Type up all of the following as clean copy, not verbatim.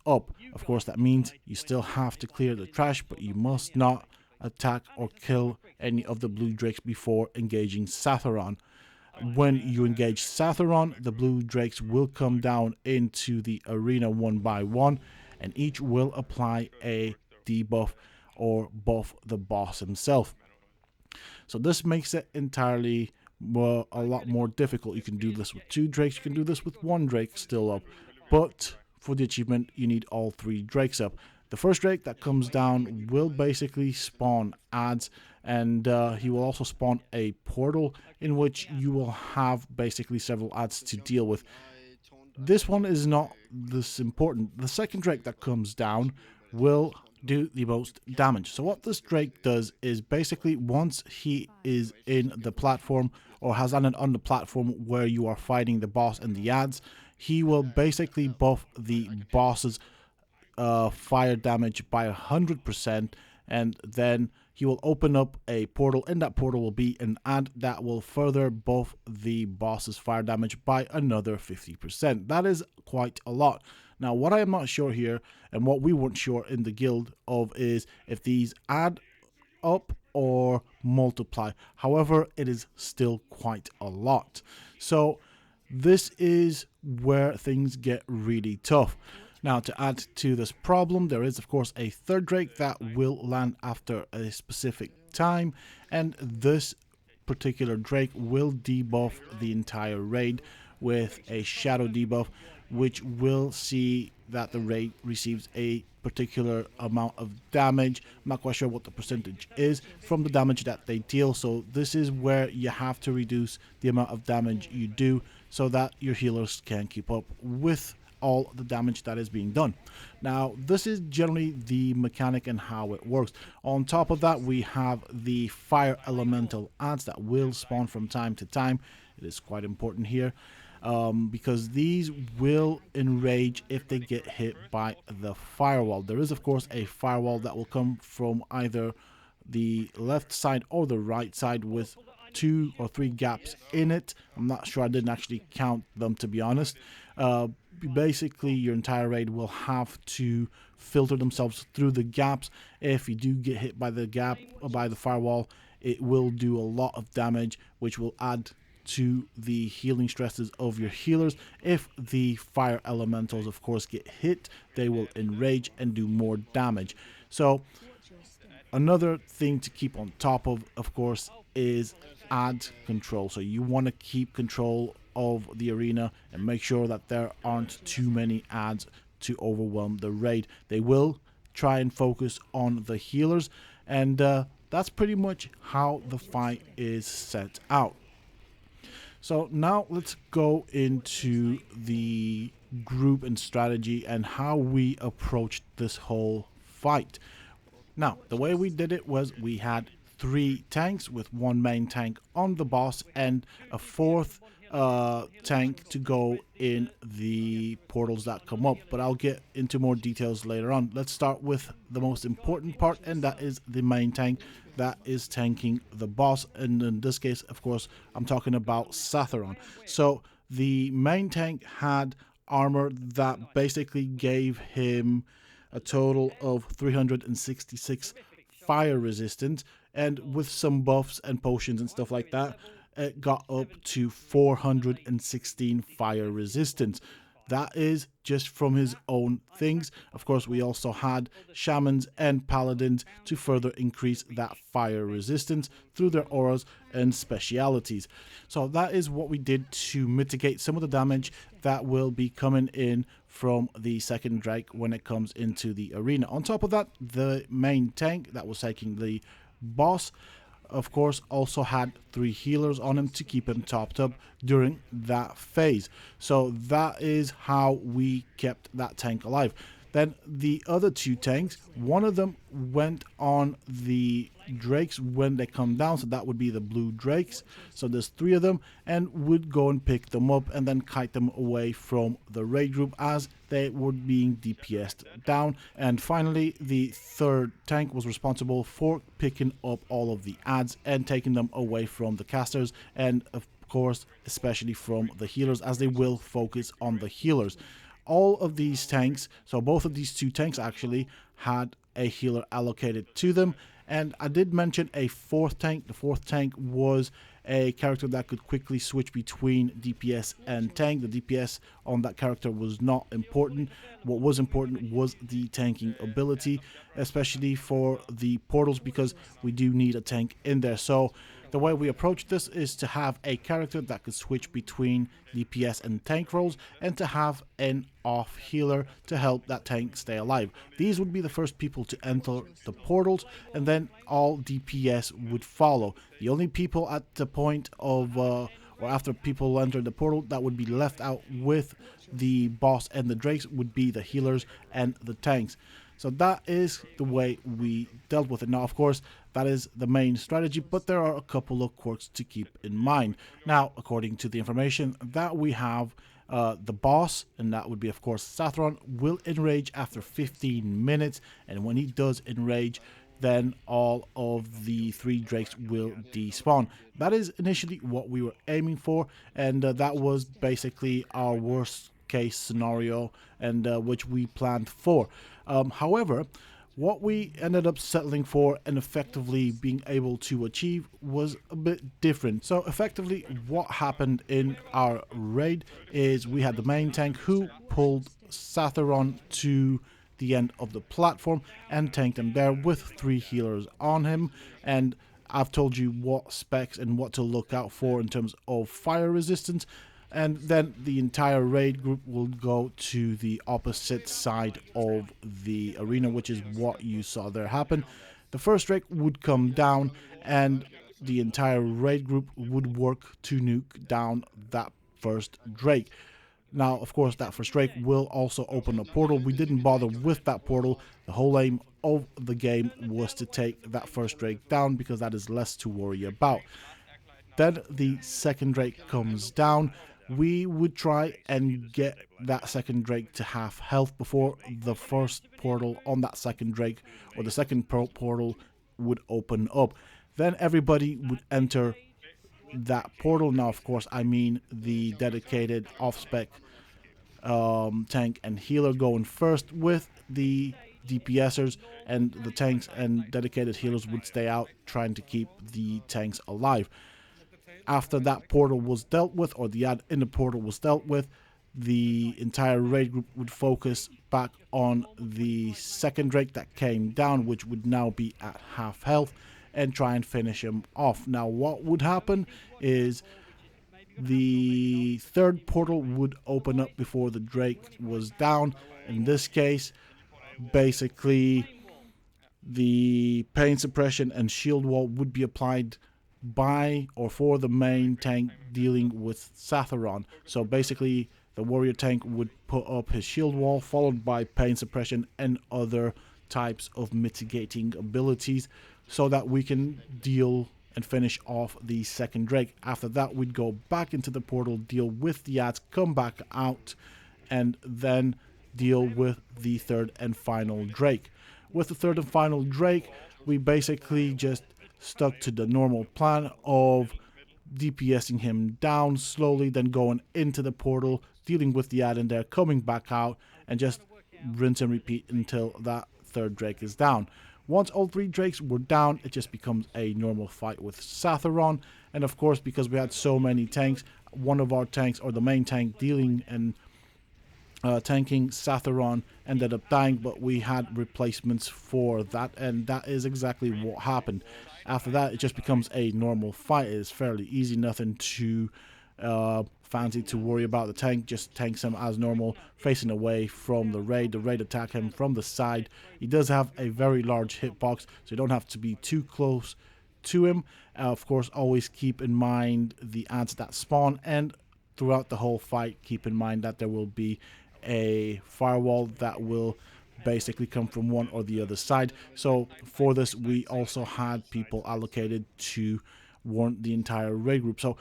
up. Of course, that means you still have to clear the trash, but you must not attack or kill any of the blue drakes before engaging Sathum. When you engage Sathum, the blue drakes will come down into the arena one by one, and each will apply a debuff or buff the boss himself. So this makes it entirely a lot more difficult. You can do this with 2 drakes, you can do this with 1 drake still up, but for the achievement you need all 3 drakes up. The first drake that comes down will basically spawn adds, and he will also spawn a portal in which you will have basically several adds to deal with. This one is not this important. The second drake that comes down will do the most damage. So what this drake does is basically once he is in the platform or has landed on the platform where you are fighting the boss and the adds, he will basically buff the boss's fire damage by 100%, and then he will open up a portal. In that portal will be an add that will further buff the boss's fire damage by another 50%. That is quite a lot. Now, what I am not sure here, and what we weren't sure in the guild of, is if these add up or multiply. However, it is still quite a lot. So this is where things get really tough. Now, to add to this problem, there is of course a third drake that will land after a specific time, and this particular drake will debuff the entire raid with a shadow debuff, which will see that the raid receives a particular amount of damage. I'm not quite sure what the percentage is from the damage that they deal, so this is where you have to reduce the amount of damage you do so that your healers can keep up with all the damage that is being done. Now, this is generally the mechanic and how it works. On top of that, we have the fire elemental adds that will spawn from time to time. It is quite important here because these will enrage if they get hit by the firewall. There is of course a firewall that will come from either the left side or the right side with 2 or 3 gaps in it. I'm not sure, I didn't actually count them, to be honest. Basically your entire raid will have to filter themselves through the gaps. If you do get hit by the gap or by the firewall, it will do a lot of damage, which will add to the healing stresses of your healers. If the fire elementals of course get hit, they will enrage and do more damage. So another thing to keep on top of course, is ad control. So you want to keep control of the arena and make sure that there aren't too many adds to overwhelm the raid. They will try and focus on the healers, and that's pretty much how the fight is set out. So now let's go into the group and strategy and how we approached this whole fight. Now, the way we did it was we had 3 tanks with 1 main tank on the boss and a 4th tank to go in the portals that come up, but I'll get into more details later on. Let's start with the most important part, and that is the main tank that is tanking the boss, and in this case of course I'm talking about Sathum. So the main tank had armor that basically gave him a total of 366 fire resistance, and with some buffs and potions and stuff like that, it got up to 416 fire resistance. That is just from his own things. Of course, we also had shamans and paladins to further increase that fire resistance through their auras and specialities. So that is what we did to mitigate some of the damage that will be coming in from the second drake when it comes into the arena. On top of that, the main tank that was taking the boss of course also had 3 healers on him to keep him topped up during that phase. So that is how we kept that tank alive. Then the other 2 tanks, one of them went on the drakes when they come down, so that would be the blue drakes. So there's 3 of them, and would go and pick them up and then kite them away from the raid group as they were being DPS'd down. And finally, the 3rd tank was responsible for picking up all of the adds and taking them away from the casters, and of course especially from the healers, as they will focus on the healers. all of these tanks, so both of these two tanks actually had a healer allocated to them. And I did mention a fourth tank. The fourth tank was a character that could quickly switch between DPS and tank. The DPS on that character was not important. What was important was the tanking ability, especially for the portals, because we do need a tank in there. So the way we approach this is to have a character that could switch between DPS and tank roles, and to have an off healer to help that tank stay alive. These would be the first people to enter the portals, and then all DPS would follow. The only people at the point of or after people enter the portal that would be left out with the boss and the drakes would be the healers and the tanks. So that is the way we dealt with it. Now, of course, that is the main strategy, but there are a couple of quirks to keep in mind. Now, according to the information that we have, the boss, and that would be, of course, Sethum, will enrage after 15 minutes. And when he does enrage, then all of the 3 drakes will despawn. That is initially what we were aiming for, and that was basically our worst case scenario, and which we planned for. However, what we ended up settling for and effectively being able to achieve was a bit different. So effectively what happened in our raid is we had the main tank who pulled Sethum to the end of the platform and tanked him there with 3 healers on him. And I've told you what specs and what to look out for in terms of fire resistance. And then the entire raid group will go to the opposite side of the arena, which is what you saw there happen. The first drake would come down, and the entire raid group would work to nuke down that first drake. Now, of course, that first drake will also open a portal. We didn't bother with that portal. The whole aim of the game was to take that first drake down, because that is less to worry about. Then the second drake comes down. We would try and get that second drake to half health before the first portal on that second drake, or the second portal, would open up. Then everybody would enter that portal. Now, of course, I mean the dedicated off-spec tank and healer going first with the DPSers, and the tanks and dedicated healers would stay out trying to keep the tanks alive. After that portal was dealt with, or the ad in the portal was dealt with, the entire raid group would focus back on the second drake that came down, which would now be at half health, and try and finish him off. Now, what would happen is the third portal would open up before the drake was down. In this case, basically, the pain suppression and shield wall would be applied by or for the main tank dealing with Sethum. So basically, the warrior tank would put up his shield wall, followed by pain suppression and other types of mitigating abilities, so that we can deal and finish off the second drake. After that, we'd go back into the portal, deal with the ads, come back out, and then deal with the third and final drake. With the third and final drake, we basically just stuck to the normal plan of DPSing him down slowly, then going into the portal, dealing with the ad in there, coming back out, and just rinse and repeat until that third drake is down. Once all 3 drakes were down, it just becomes a normal fight with Sethum. And of course, because we had so many tanks, one of our tanks, or the main tank dealing and tanking Sethum, ended up dying, but we had replacements for that, and that is exactly what happened. After that, it just becomes a normal fight. It is fairly easy, nothing too fancy to worry about. The tank just tanks him as normal, facing away from the raid. The raid attack him from the side. He does have a very large hitbox, so you don't have to be too close to him. Of course, always keep in mind the ants that spawn, and throughout the whole fight, keep in mind that there will be a firewall that will basically come from one or the other side. So for this, we also had people allocated to warn the entire raid group. So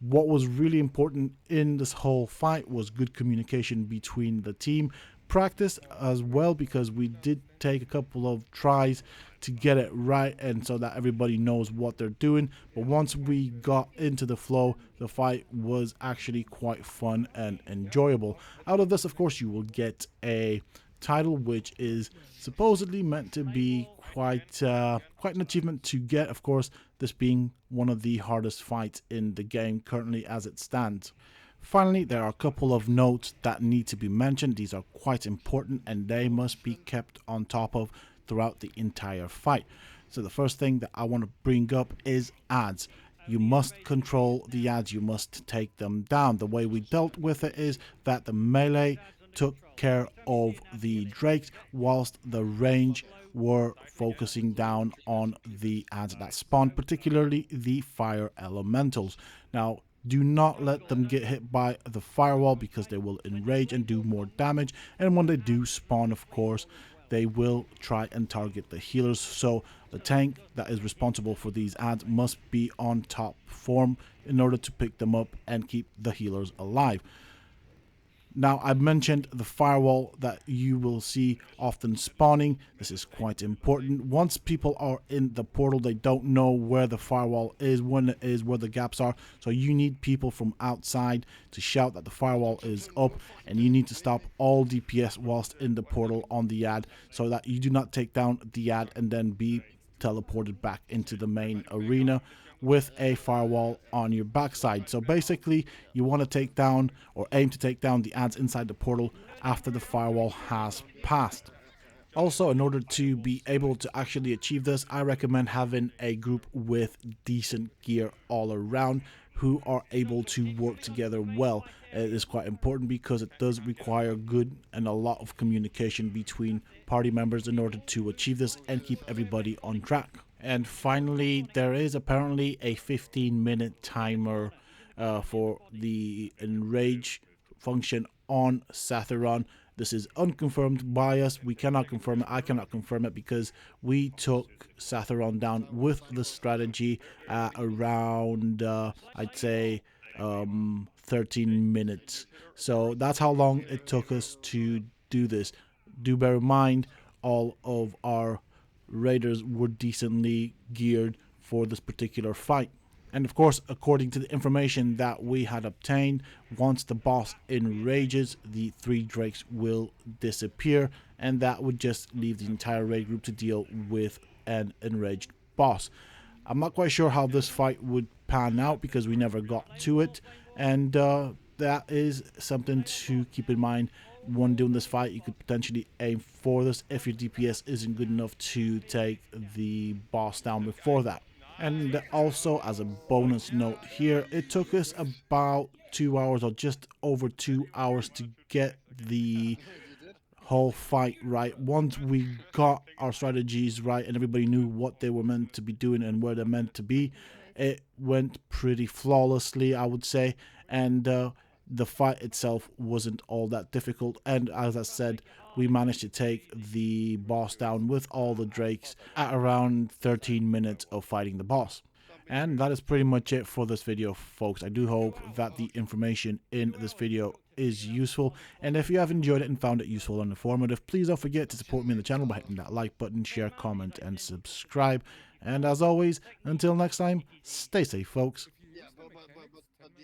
what was really important in this whole fight was good communication between the team, practice as well, because we did take a couple of tries to get it right and so that everybody knows what they're doing. But once we got into the flow, the fight was actually quite fun and enjoyable. Out of this, of course, you will get a title which is supposedly meant to be quite an achievement to get, of course, this being one of the hardest fights in the game currently as it stands. Finally, there are a couple of notes that need to be mentioned. These are quite important and they must be kept on top of throughout the entire fight. So the first thing that I want to bring up is ads. You must control the ads, you must take them down. The way we dealt with it is that the melee took care of the drakes whilst the range were focusing down on the ads that spawned, particularly the fire elementals. Now, do not let them get hit by the firewall because they will enrage and do more damage, and when they do spawn, of course, they will try and target the healers. So the tank that is responsible for these ads must be on top form in order to pick them up and keep the healers alive. Now, I've mentioned the firewall that you will see often spawning. This is quite important. Once people are in the portal, they don't know where the firewall is, when it is, where the gaps are. So you need people from outside to shout that the firewall is up, and you need to stop all DPS whilst in the portal on the ad so that you do not take down the ad and then be teleported back into the main arena with a firewall on your backside. So basically, you want to take down or aim to take down the ads inside the portal after the firewall has passed. Also, in order to be able to actually achieve this, I recommend having a group with decent gear all around who are able to work together well. It is quite important because it does require good and a lot of communication between party members in order to achieve this and keep everybody on track. And finally, there is apparently a 15-minute timer for the enrage function on Sethum. This is unconfirmed by us. We cannot confirm it. I cannot confirm it because we took Sethum down with the strategy at around, I'd say, 13 minutes. So that's how long it took us to do this. Do bear in mind, all of our raiders were decently geared for this particular fight. And of course, according to the information that we had obtained, once the boss enrages, the 3 drakes will disappear, and that would just leave the entire raid group to deal with an enraged boss. I'm not quite sure how this fight would pan out because we never got to it, and that is something to keep in mind. When doing this fight, you could potentially aim for this if your DPS isn't good enough to take the boss down before that. And also, as a bonus note here, it took us about 2 hours or just over 2 hours to get the whole fight right. Once we got our strategies right and everybody knew what they were meant to be doing and where they're meant to be, it went pretty flawlessly, I would say. And the fight itself wasn't all that difficult, and as I said, we managed to take the boss down with all the drakes at around 13 minutes of fighting the boss. And that is pretty much it for this video, folks. I do hope that the information in this video is useful, and if you have enjoyed it and found it useful and informative, please don't forget to support me on the channel by hitting that like button, share, comment, and subscribe. And as always, until next time, stay safe, folks.